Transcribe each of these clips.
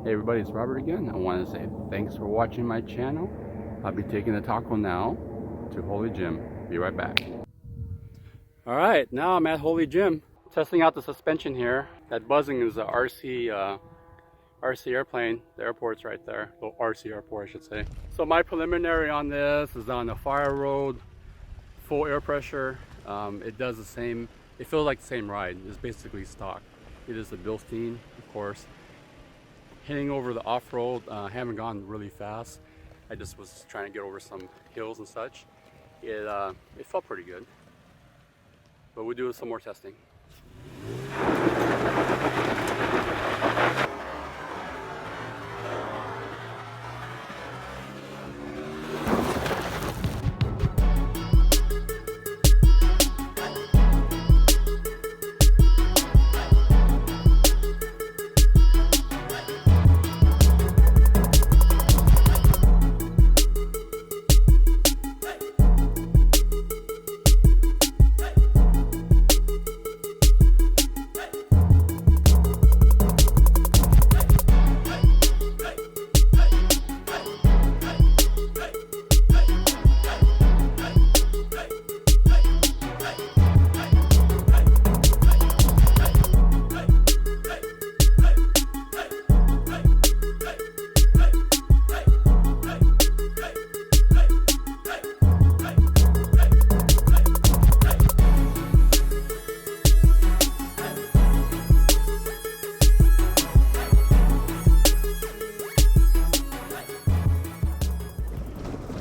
Hey everybody, it's Robert again. I want to say thanks for watching my channel. I'll be taking the Taco now to Holy Gym. Be right back. Alright, now I'm at Holy Gym testing out the suspension here. That buzzing is the RC airplane. The airport's right there. Well, RC airport I should say. So my preliminary on this is on the fire road, full air pressure. It does the same, it feels like the same ride. It's basically stock. It is a Bilstein, of course. Hitting over the off-road, haven't gone really fast. I just was trying to get over some hills and such. It felt pretty good. But we'll do some more testing.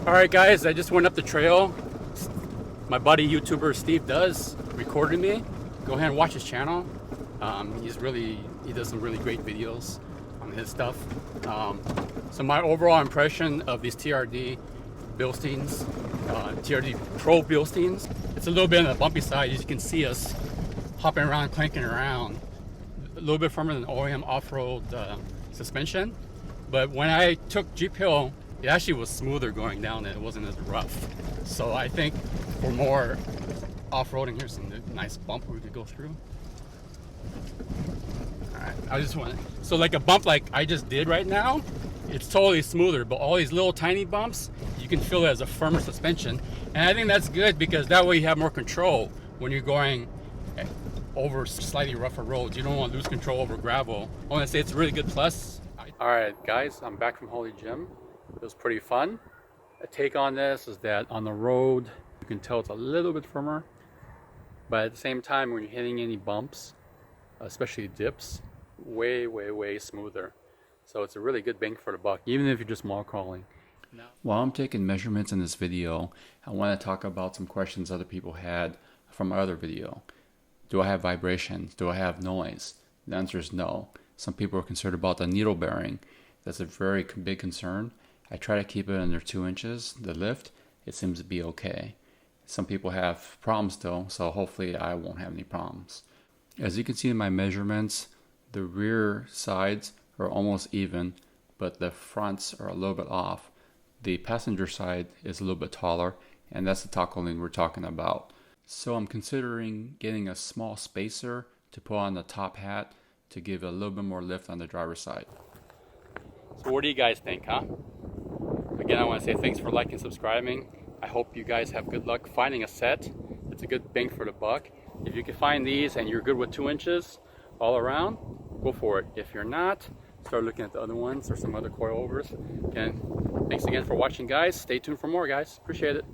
Alright guys, I just went up the trail. My buddy YouTuber Steve Does recorded me. Go ahead and watch his channel. He does some really great videos on his stuff. So my overall impression of these Trd Bilsteins, Trd Pro Bilsteins, it's a little bit on the bumpy side. As you can see us hopping around, clanking around. A little bit firmer than OEM off-road suspension. But when I took Jeep Hill, it actually was smoother going down and it wasn't as rough. So I think for more off-roading, here's some nice bump we could go through. Alright, I just want to, so like a bump like I just did right now, it's totally smoother, but all these little tiny bumps, you can feel it as a firmer suspension. And I think that's good because that way you have more control when you're going over slightly rougher roads. You don't want to lose control over gravel. I want to say it's a really good plus. Alright guys, I'm back from Holy Gym. It was pretty fun. A take on this is that on the road, you can tell it's a little bit firmer, but at the same time, when you're hitting any bumps, especially dips, way smoother. So it's a really good bang for the buck, even if you're just mall crawling. While I'm taking measurements in this video, I want to talk about some questions other people had from my other video. Do I have vibrations? Do I have noise? The answer is no. Some people are concerned about the needle bearing. That's a very big concern. I try to keep it under 2 inches, the lift. It seems to be okay. Some people have problems though, so hopefully I won't have any problems. As you can see in my measurements, the rear sides are almost even, but the fronts are a little bit off. The passenger side is a little bit taller, and that's the taco link we're talking about. So I'm considering getting a small spacer to put on the top hat to give a little bit more lift on the driver's side. So what do you guys think, huh? Again, I want to say thanks for liking and subscribing. I hope you guys have good luck finding a set. It's a good bang for the buck. If you can find these and you're good with 2 inches all around, go for it. If you're not, start looking at the other ones or some other coilovers. Again, thanks again for watching guys. Stay tuned for more guys. Appreciate it.